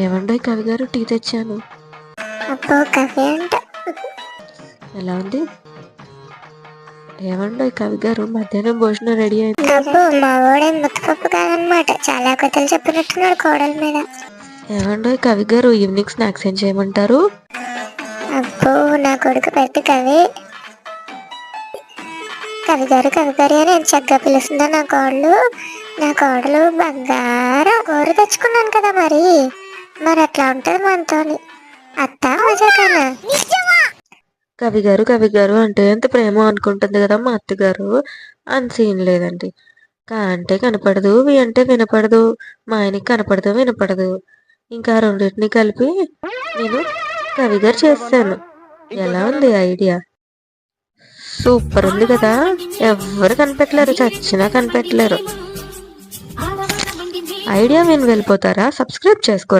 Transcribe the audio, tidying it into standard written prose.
ఏమండోయ్ కవి గారు, టీ తెచ్చాను. అబ్బో కవి అంట. ఎలా ఉంది? ఏమండోయ్ కవి గారు, మధ్యాహ్నం భోజనం రెడీ అయింది. అబ్బో మా వాడేం ముత్తపప్పు కాదనమాట, చాలా కథలు చెప్పినట్టున్నాడు కోడల మీద. ఏమండోయ్ కవి గారు, ఈవినింగ్ స్నాక్స్ ఏం చేయమంటారు? అబ్బో నా కొడుకు పెద్ద కవి. కవి గారు అని ఎంత చక్కగా పిలుస్తుందో నా కోడలు. నా కోడలు బంగారం. కూర తెచ్చుకున్నాను కదా, మరి అట్లా ఉంటది మనతోని. అత్త మజాకనా. కవి గారు అంటే ఎంత ప్రేమ అనుకుంటుంది కదా మా అత్తగారు. అంత సీన్ లేదండి. కా అంటే కనపడదు, వి అంటే వినపడదు, మా ఆయనకి కనపడదు వినపడదు. ఇంకా రెండింటిని కలిపి నేను కవి గారు చేస్తాను. ఎలా ఉంది ఐడియా? సూపర్ ఉంది కదా. ఎవ్వరు కనిపెట్టలేరు, చచ్చినా కనిపెట్టలేరు. ఐడియా విని వెళ్ళిపోతారా? సబ్స్క్రైబ్ చేసుకో.